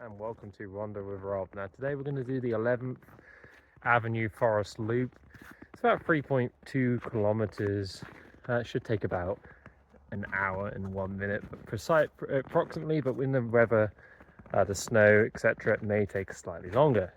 and welcome to Wander with Rob. Now today we're going to do the 11th Avenue Forest Loop. It's about 3.2 kilometers. It should take about an hour and 1 minute approximately, but with the weather, the snow, etc., it may take slightly longer.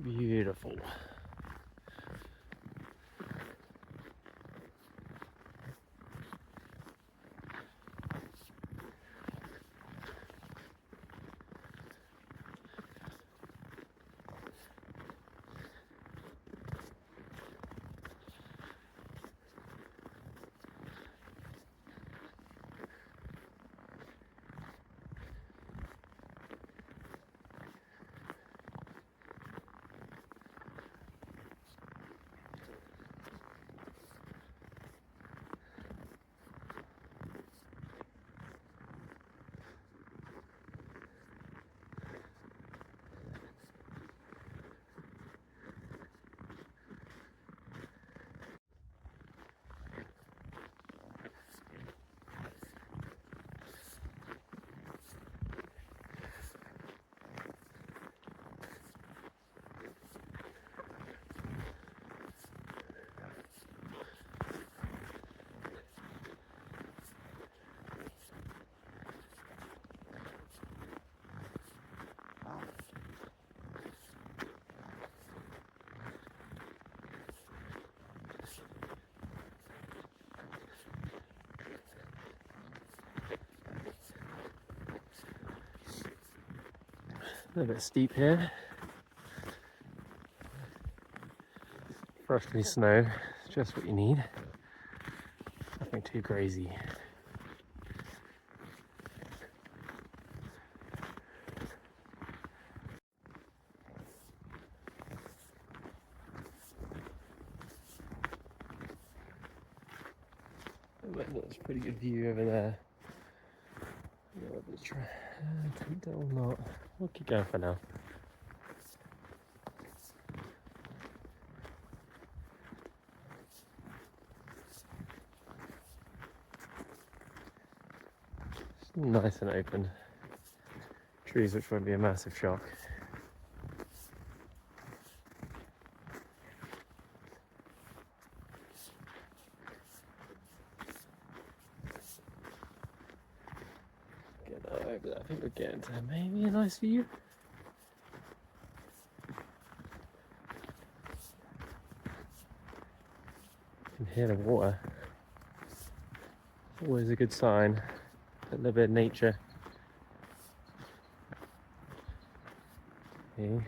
Beautiful. A little bit steep here. Freshly snow, just what you need. Nothing too crazy. That's a pretty good view over there. Or not. We'll keep going for now. It's nice and open. Trees which won't be a massive shock. Get over there. I think we're getting to maybe a nice view. You can hear the water. Always a good sign. A little bit of nature. Okay.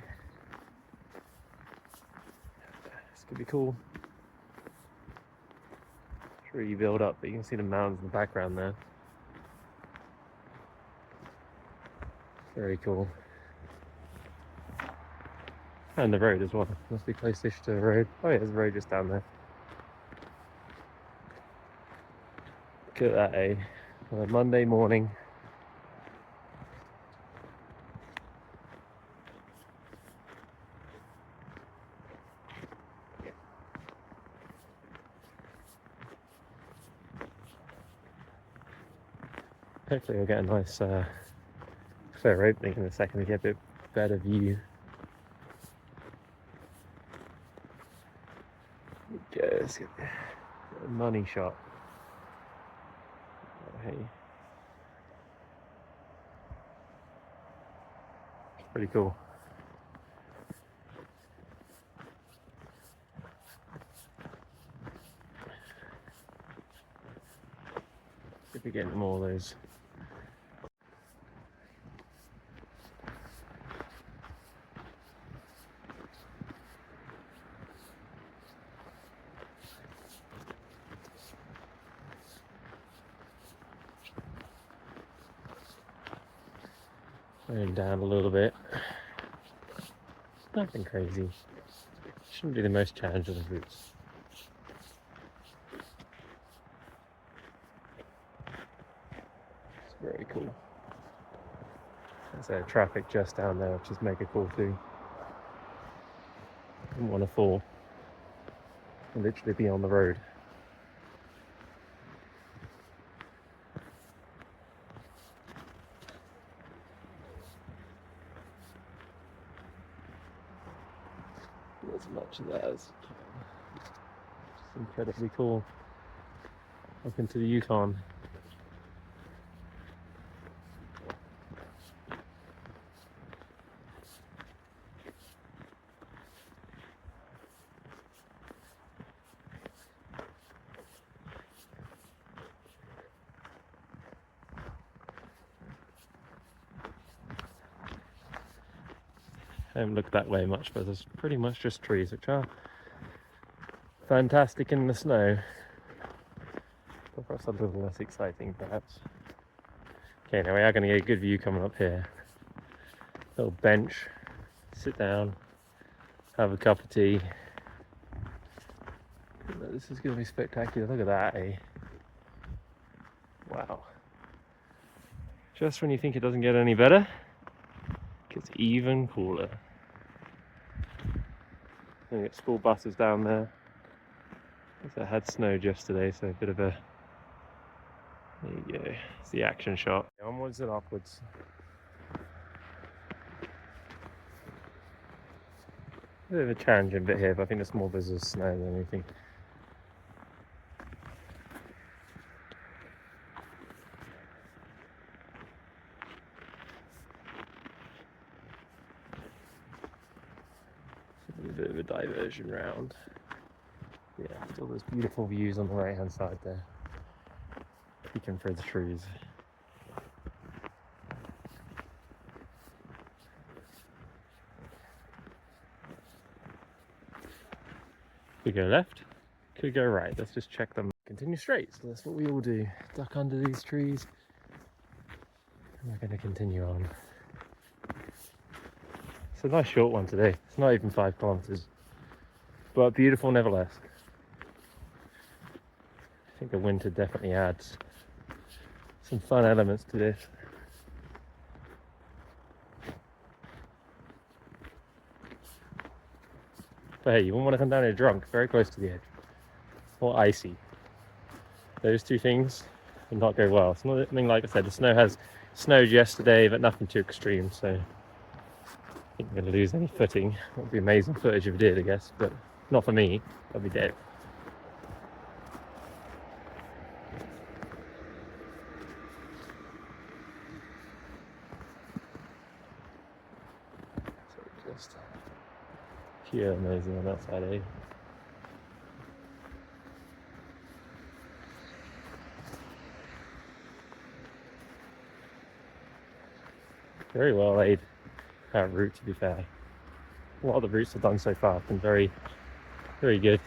This could be cool. Tree build up, but you can see the mountains in the background there. Very cool. And the road as well. Must be close-ish to the road. Oh yeah, there's a road just down there. Look at that, eh? On a Monday morning. Hopefully we'll get a nice clear opening in a second to get a bit better view. Okay, let's get a money shot. Oh, hey. Pretty cool. If we get more of those. Going down a little bit. Nothing crazy. Shouldn't be the most challenging of routes. It's very cool. There's traffic just down there, which is mega cool too. Didn't want to fall and literally be on the road. As much of that as you can. It's incredibly cool. Up into the Yukon. I haven't looked that way much, but there's pretty much just trees, which are fantastic in the snow. But perhaps a little less exciting, perhaps. Okay, now we are going to get a good view coming up here. Little bench, sit down, have a cup of tea. This is going to be spectacular. Look at that, eh? Wow. Just when you think it doesn't get any better, it gets even cooler. We got school buses down there. It had snowed yesterday, so a bit of a... There you go. It's the action shot. Onwards and upwards. A bit of a challenging bit here, but I think it's more because of snow than anything. A bit of a diversion round. Yeah, still those beautiful views on the right hand side there. Peeking through the trees. Could go left, could go right. Let's just check them. Continue straight, so that's what we all do. Duck under these trees. And we're going to continue on. It's a nice short one today. It's not even 5 kilometers, but beautiful nevertheless. I think the winter definitely adds some fun elements to this. But hey, you wouldn't want to come down here drunk, very close to the edge. Or icy. Those two things would not go well. It's not, I mean, like I said, the snow has snowed yesterday, but nothing too extreme, so I think we're going to lose any footing. It would be amazing footage if it did, I guess, but not for me. I'd be dead. So just pure amazing on that side, eh? Very well laid route, to be fair. A lot of the routes I've done so far have been very, very good.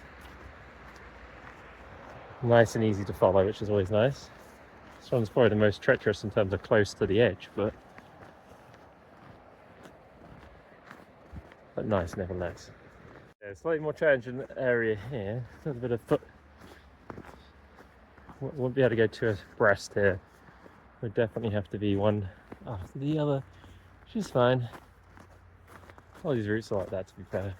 Nice and easy to follow, which is always nice. This one's probably the most treacherous in terms of close to the edge, but nice nevertheless. Yeah, slightly more challenging area here. A little bit of Won't be able to go too abreast here. Would definitely have to be one after the other, which is fine. All these routes are like that, to be fair.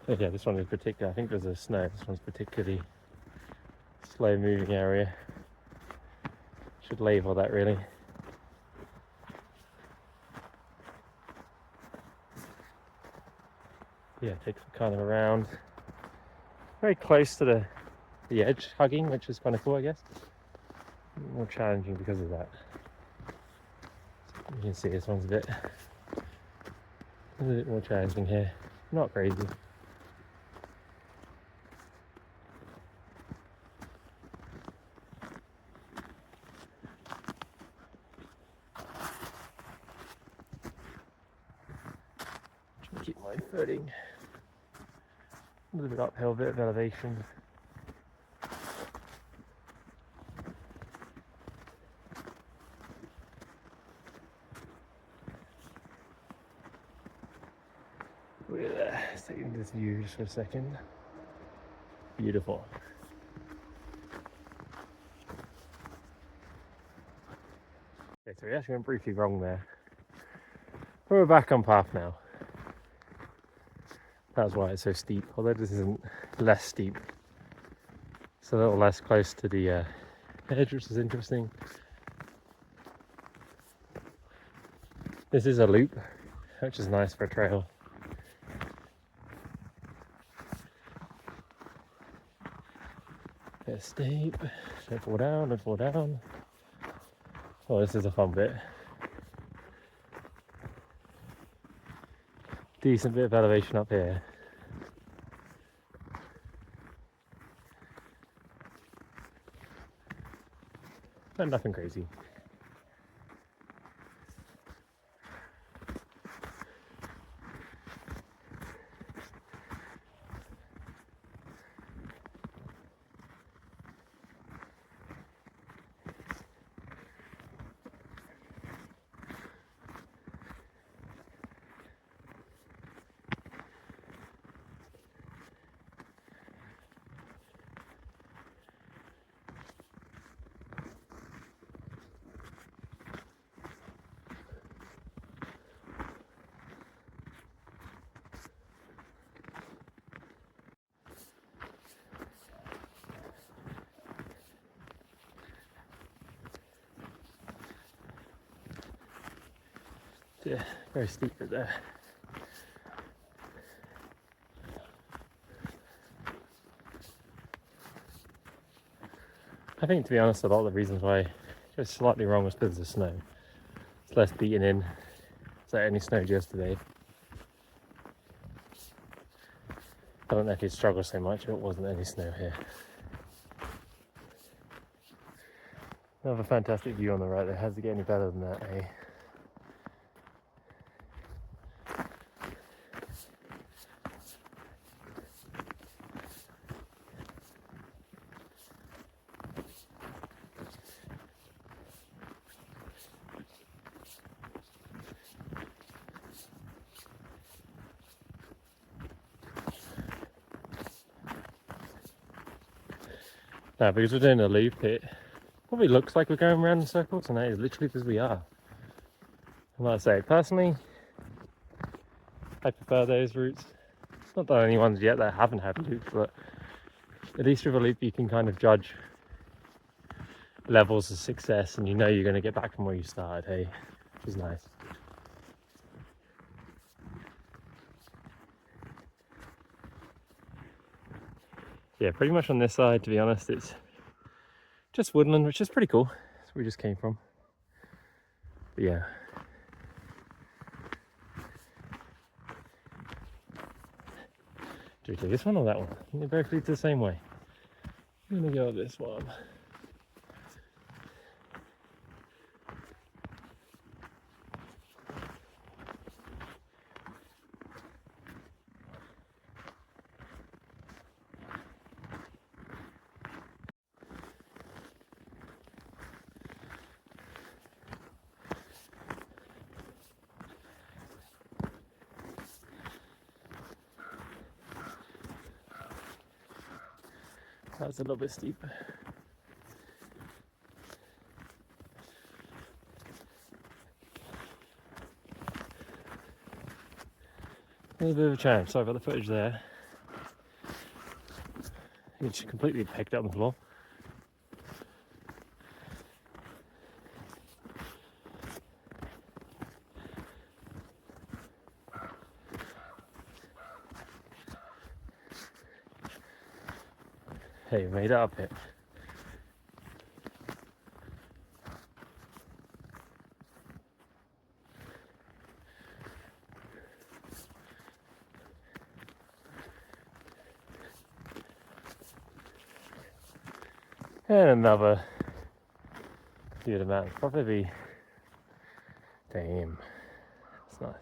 Oh yeah, this one is particular. I think there's a snow. This one's particularly slow moving area. Should label that really. Yeah, takes me kind of around. Very close to the edge hugging, which is kind of cool, I guess. More challenging because of that. You can see this one's a bit more challenging here. Not crazy. Trying to keep my footing. A little bit uphill, a bit of elevation. Look at that. Let's take in this view just for a second. Beautiful. Okay, so we actually went briefly wrong there. We're back on path now. That's why it's so steep, although this isn't less steep. It's a little less close to the edge, which is interesting. This is a loop, which is nice for a trail. Bit steep, don't fall down, don't fall down. Oh, this is a fun bit. Decent bit of elevation up here. But nothing crazy. Yeah, very steep right there. I think, to be honest, a lot of the reasons why it's slightly wrong was because of the snow. It's less beaten in. It's like any snowed yesterday. I don't know if you'd struggle so much if it wasn't any snow here. Another fantastic view on the right there. Has to get any better than that, eh? Now, because we're doing a loop, it probably looks like we're going around in circles, and that is literally because we are. And like I say, personally, I prefer those routes. It's not the only ones yet that haven't had loops, but at least with a loop you can kind of judge levels of success, and you know you're going to get back from where you started, hey, which is nice. Yeah, pretty much on this side, to be honest, it's just woodland, which is pretty cool. That's where we just came from. But yeah. Do we take this one or that one? I think they both lead to the same way. I'm gonna go with this one. That's a little bit steep. A little bit of a challenge. Sorry about the footage there. It's completely picked up on the floor. Hey, we made it up it. And another view of the mountain. Probably, damn, that's nice.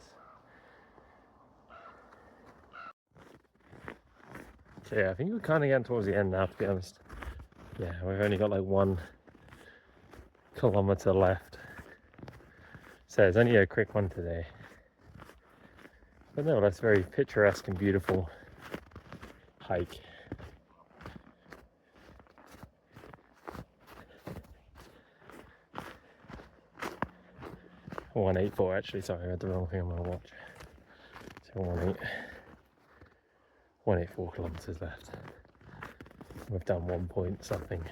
So yeah, I think we're kind of getting towards the end now, to be honest. Yeah, we've only got like 1 kilometer left. So it's only a quick one today. But no, that's very picturesque and beautiful hike. Oh, 184 actually, sorry, I had the wrong thing on my watch. So 184 kilometers left. We've done 1 point something.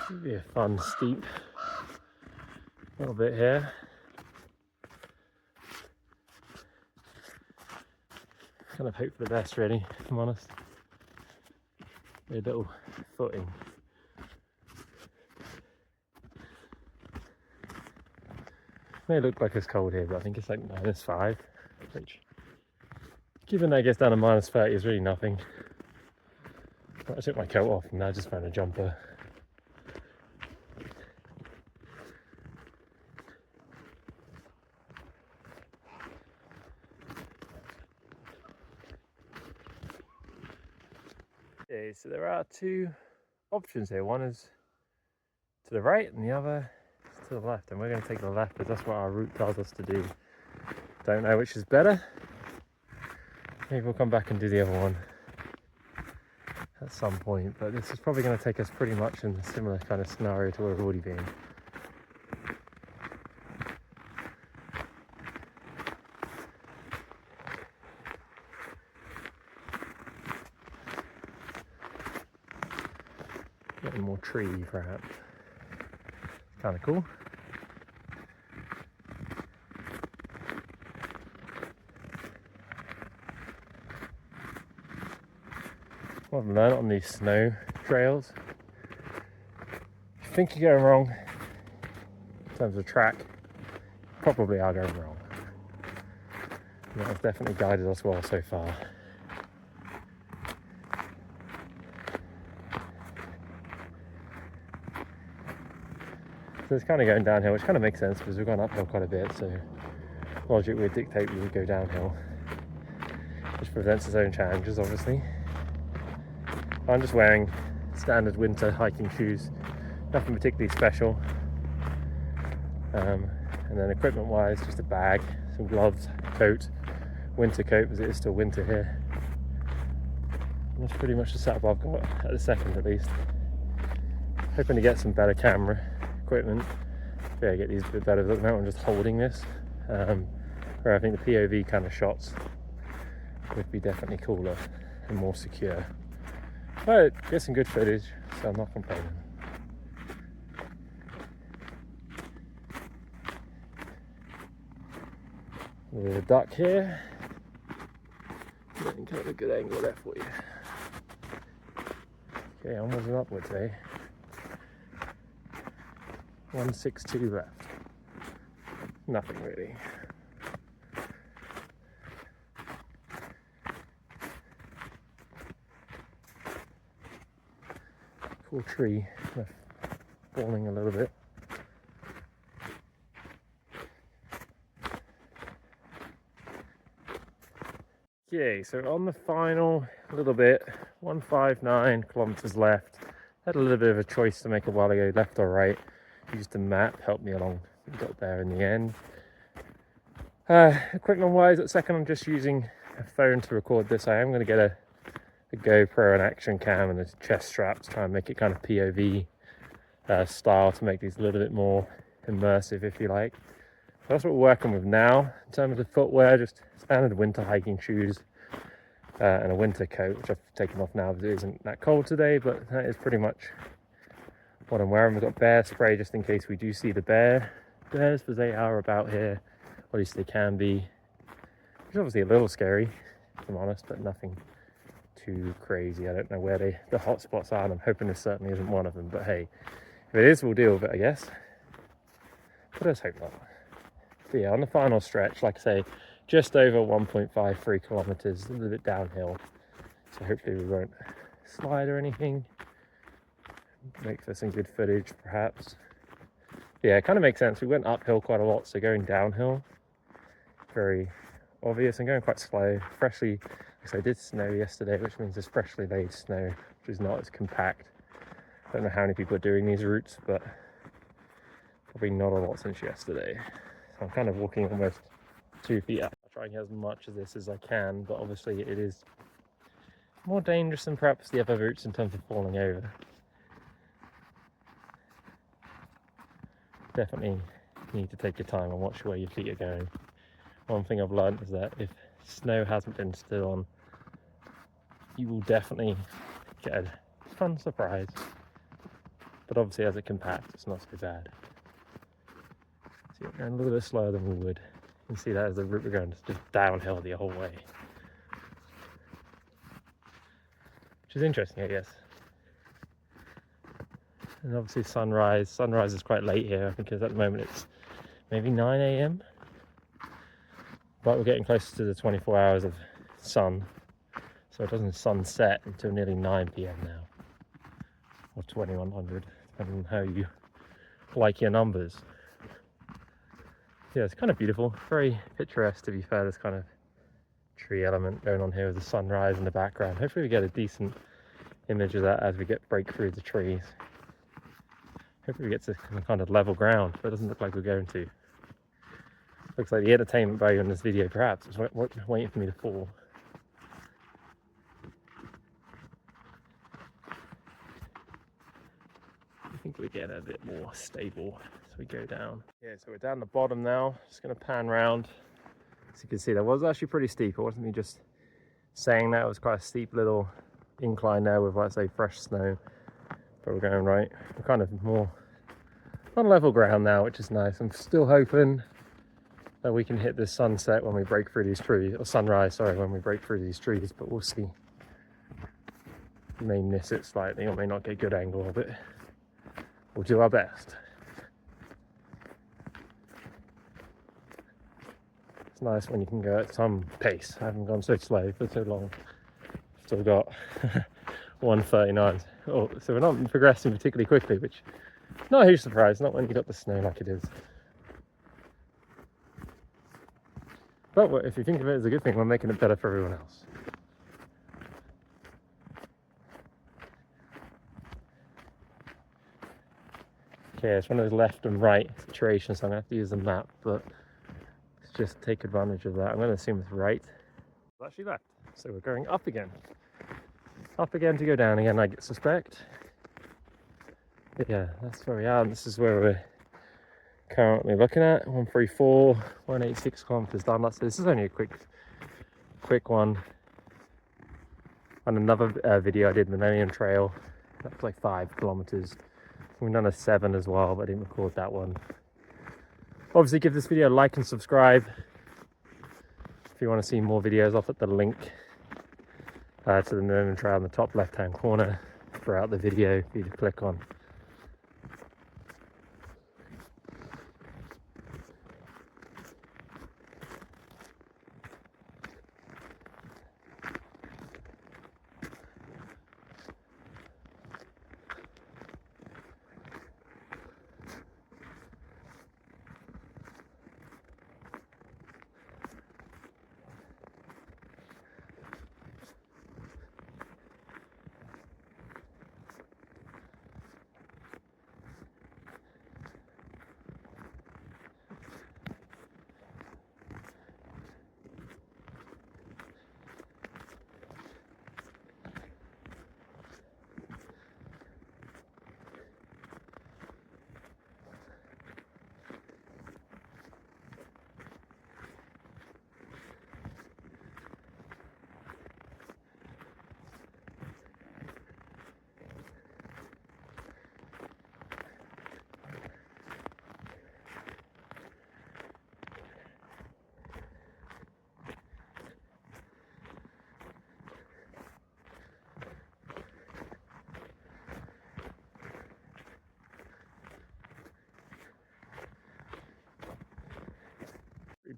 It'll be a fun, steep little bit here. Kind of hope for the best, really, if I'm honest. A little footing. May look like it's cold here, but I think it's like -5, which, given that it gets down to -30, is really nothing. But I took my coat off and now I just found a jumper. Okay, so there are 2 options here. One is to the right and the other is to the left, and we're going to take the left because that's what our route tells us to do. Don't know which is better. Maybe we'll come back and do the other one at some point, but this is probably going to take us pretty much in a similar kind of scenario to where we've already been. Getting more tree perhaps. Kind of cool. What I've learned on these snow trails, if you think you're going wrong in terms of track, probably are going wrong. And that has definitely guided us well so far. So it's kind of going downhill, which kind of makes sense because we've gone uphill quite a bit, so logic would dictate we would go downhill, which presents its own challenges, obviously. I'm just wearing standard winter hiking shoes, nothing particularly special. And then equipment wise, just a bag, some gloves, coat, winter coat because it is still winter here. And that's pretty much the setup I've got at the second at least. Hoping to get some better camera equipment. Yeah, get these a bit better. Look, now I'm just holding this. Where I think the POV kind of shots would be definitely cooler and more secure. But get some good footage, so I'm not complaining. with a duck here. Getting kind of a good angle there for you. Okay, onwards and upwards, eh? 162 left. Nothing really. Cool tree, kind of falling a little bit. Okay, so on the final little bit, 159 kilometers left. Had a little bit of a choice to make a while ago, left or right. Used the map, helped me along, got there in the end. Equipment wise, at second I'm just using a phone to record this. I am going to get a GoPro and action cam and a chest strap to try and make it kind of POV style to make these a little bit more immersive, if you like. That's what we're working with now. In terms of footwear, just standard winter hiking shoes and a winter coat, which I've taken off now because it isn't that cold today, but that is pretty much what I'm wearing. We've got bear spray just in case we do see the bears, because they are about here, or at least they can be. It's obviously a little scary, if I'm honest, but nothing too crazy. I don't know where the hot spots are, and I'm hoping this certainly isn't one of them, but hey, if it is, we'll deal with it, I guess. But let's hope not. So yeah, on the final stretch, like I say, just over 1.53 kilometers, a little bit downhill. So hopefully we won't slide or anything. Make for some good footage, perhaps. Yeah, it kind of makes sense. We went uphill quite a lot, so going downhill, very obvious, and going quite slow. Freshly, because I did snow yesterday, which means there's freshly laid snow, which is not as compact. I don't know how many people are doing these routes, but probably not a lot since yesterday. So I'm kind of walking almost 2 feet up. I'll try and get as much of this as I can, but obviously it is more dangerous than perhaps the other routes in terms of falling over. Definitely need to take your time and watch where your feet are going. One thing I've learned is that if snow hasn't been still on, you will definitely get a fun surprise. But obviously as it compacts, it's not so bad. So you're going a little bit slower than we would. You can see that as the route we're going, it's just downhill the whole way. Which is interesting, I guess. And obviously sunrise is quite late here, because at the moment it's maybe 9 a.m. But we're getting closer to the 24 hours of sun. So it doesn't sunset until nearly 9 p.m. now. Or 2100, depending on how you like your numbers. Yeah, it's kind of beautiful, very picturesque to be fair, this kind of tree element going on here with the sunrise in the background. Hopefully we get a decent image of that as we break through the trees. Hopefully we get to kind of level ground, but it doesn't look like we're going to. Looks like the entertainment value in this video perhaps is waiting for me to fall. I think we get a bit more stable as we go down. Yeah, so we're down the bottom now. Just going to pan round. As you can see, that was actually pretty steep. It wasn't me just saying that. It was quite a steep little incline there with, let's say, fresh snow. But we're going right. We're kind of more on level ground now, which is nice. I'm still hoping that we can hit this sunset when we break through these trees, or sunrise, sorry, when we break through these trees, but we'll see. We may miss it slightly, or may not get a good angle of it. We'll do our best. It's nice when you can go at some pace. I haven't gone so slow for so long. Still got 139. Oh, so we're not progressing particularly quickly, which is not a huge surprise, not when you got the snow like it is. But if you think of it as a good thing, we're making it better for everyone else. Okay, it's one of those left and right situations, so I'm going to have to use the map, but let's just take advantage of that. I'm going to assume it's right. It's actually left, so we're going up again. Up again to go down again, I suspect. Yeah, that's where we are, and this is where we're currently looking at. 134, 186 kilometers down. So this is only a quick one. On another video I did, the Millennium Trail, that was like 5 kilometers. We've done a 7 as well, but I didn't record that one. Obviously give this video a like and subscribe. If you want to see more videos, I'll put the link to the Merman Trail in the top left hand corner throughout the video for you to click on.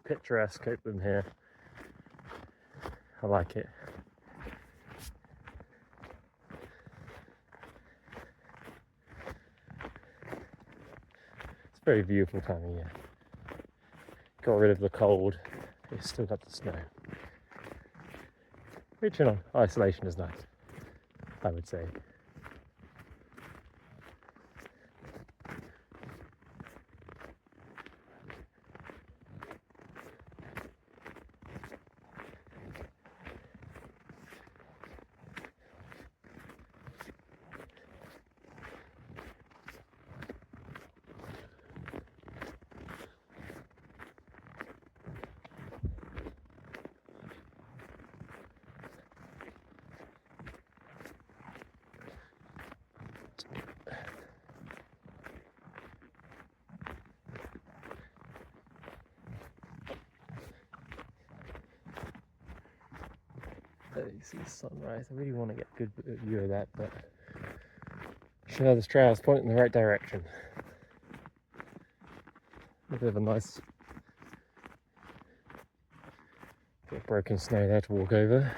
Picturesque open here. I like it. It's a very beautiful time of year. Got rid of the cold, it's still got the snow. Which, in isolation is nice, I would say. You see the sunrise. I really want to get a good view of that, but sure, this trail is pointing in the right direction. A bit of a nice bit of broken snow there to walk over.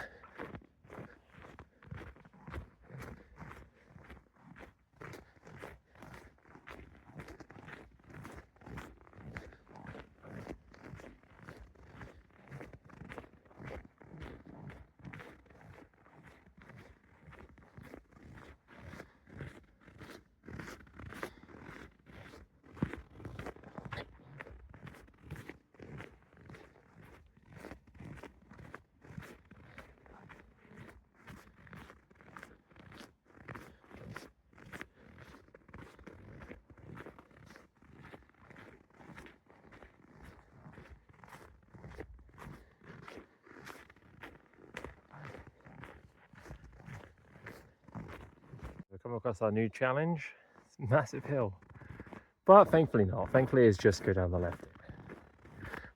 We've come across our new challenge. It's a massive hill, but thankfully not. Thankfully it's just go down the left.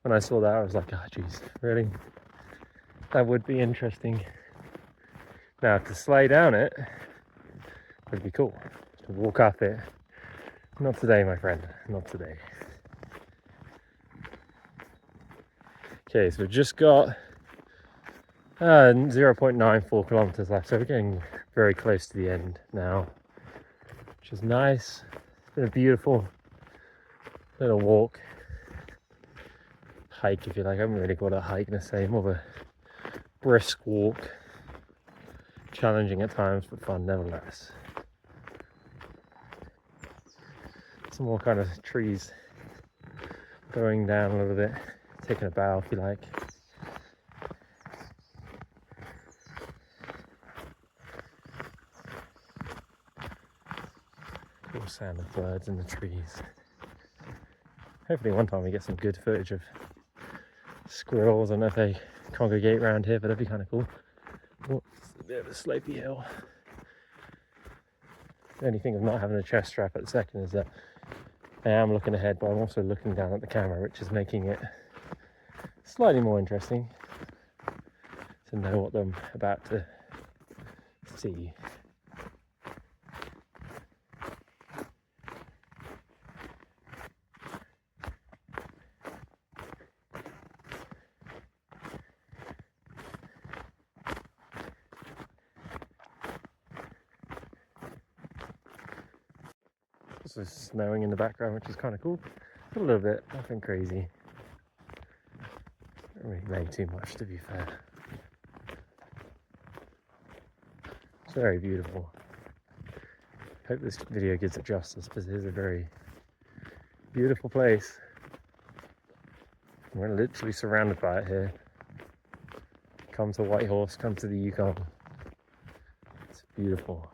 When I saw that I was like, oh geez, really? That would be interesting. Now to slide down it would be cool. To walk up it. Not today, my friend, not today. Okay, so we've just got 0.94 kilometers left, so we're getting very close to the end now, which is nice. It's been a beautiful little walk, hike if you like. I haven't really got a hike in the same, more of a brisk walk, challenging at times but fun nevertheless. Some more kind of trees going down a little bit, taking a bow if you like. Cool sound of birds in the trees. Hopefully one time we get some good footage of squirrels. I don't know if they congregate around here, but that'd be kind of cool. Oh, it's a bit of a slopey hill. The only thing of not having a chest strap at the second is that I am looking ahead, but I'm also looking down at the camera, which is making it slightly more interesting to know what I'm about to see. Also snowing in the background, which is kind of cool. A little bit, nothing crazy. Not really made too much, to be fair. It's very beautiful. Hope this video gives it justice, because it is a very beautiful place. We're literally surrounded by it here. Come to Whitehorse, come to the Yukon. It's beautiful.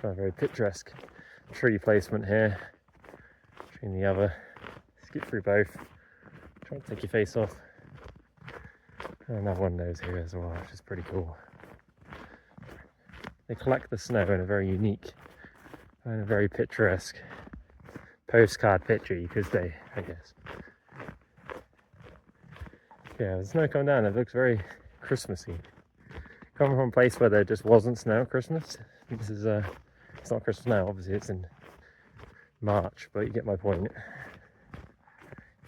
Got a very picturesque tree placement here. Tree and the other. Skip through both. Try to take your face off. And another one of those here as well, which is pretty cool. They collect the snow in a very unique and a very picturesque postcard picture, you could say, I guess. Yeah, the snow coming down, it looks very Christmassy. Coming from a place where there just wasn't snow at Christmas. This is it's not Christmas now, obviously it's in March, but you get my point.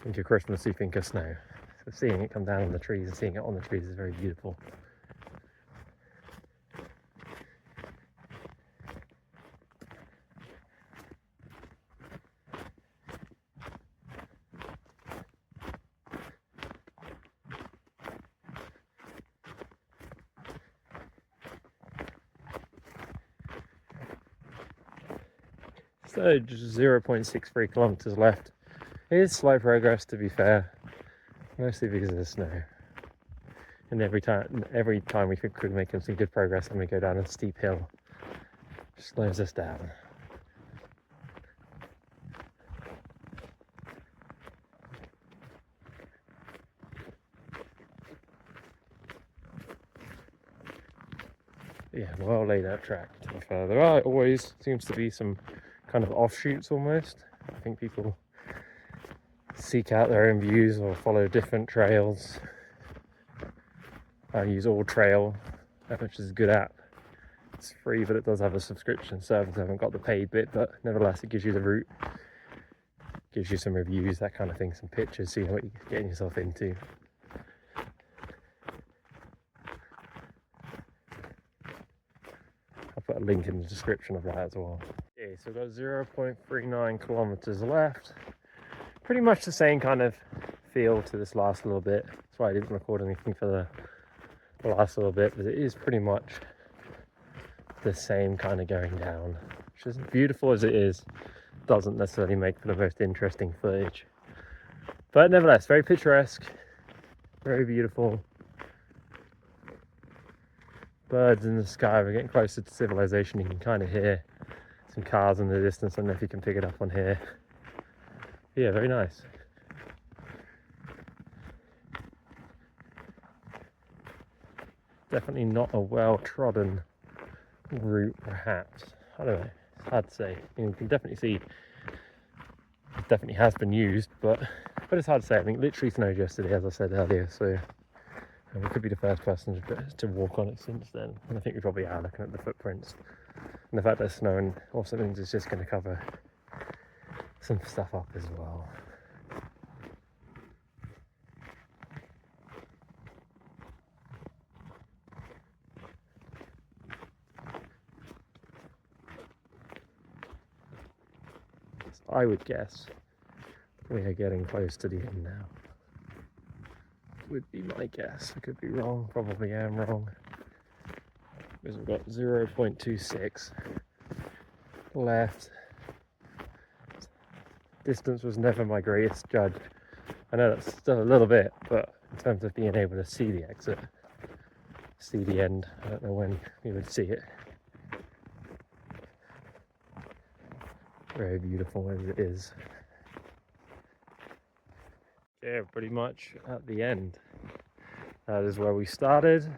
Think of Christmas, you think of snow. So seeing it come down on the trees and seeing it on the trees is very beautiful. So just 0.63 kilometers left. It is slow progress, to be fair, mostly because of the snow. And every time we think we're making some good progress and we go down a steep hill, it slows us down. Yeah, well laid out track, to be fair. There are always seems to be some kind of offshoots almost. I think people seek out their own views or follow different trails. I use AllTrails, which is a good app. It's free, but it does have a subscription service. I haven't got the paid bit, but nevertheless, it gives you the route, gives you some reviews, that kind of thing, some pictures, so you know what you're getting yourself into. I'll put a link in the description of that as well. Okay, so we've got 0.39 kilometers left. Pretty much the same kind of feel to this last little bit. That's why I didn't record anything for the last little bit, but it is pretty much the same kind of going down. Which is beautiful as it is, doesn't necessarily make for the most interesting footage. But nevertheless, very picturesque, very beautiful. Birds in the sky, we're getting closer to civilization. You can kind of hear some cars in the distance. I don't know if you can pick it up on here. Yeah, very nice. Definitely not a well-trodden route, perhaps. I don't know, it's hard to say. You can definitely see it definitely has been used, but it's hard to say. I think literally snowed yesterday, as I said earlier, so we could be the first person to walk on it since then. And I think we probably are, looking at the footprints. And the fact that snowing also means it's just going to cover some stuff up as well. So I would guess we are getting close to the end now. Would be my guess. I could be wrong, probably am wrong. because we've got 0.26 left. Distance was never my greatest judge. I know that's still a little bit, but in terms of being able to see the exit, see the end, I don't know when you would see it. Very beautiful as it is. Yeah, pretty much at the end. That is where we started,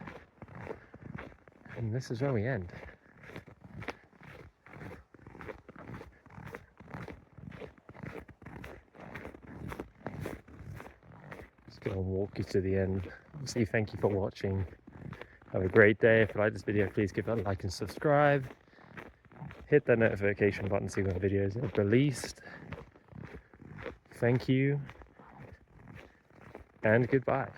and this is where we end. Just gonna walk you to the end. Obviously, thank you for watching. Have a great day. If you like this video, please give it a like and subscribe. Hit that notification button to see when videos are released. Thank you, and goodbye.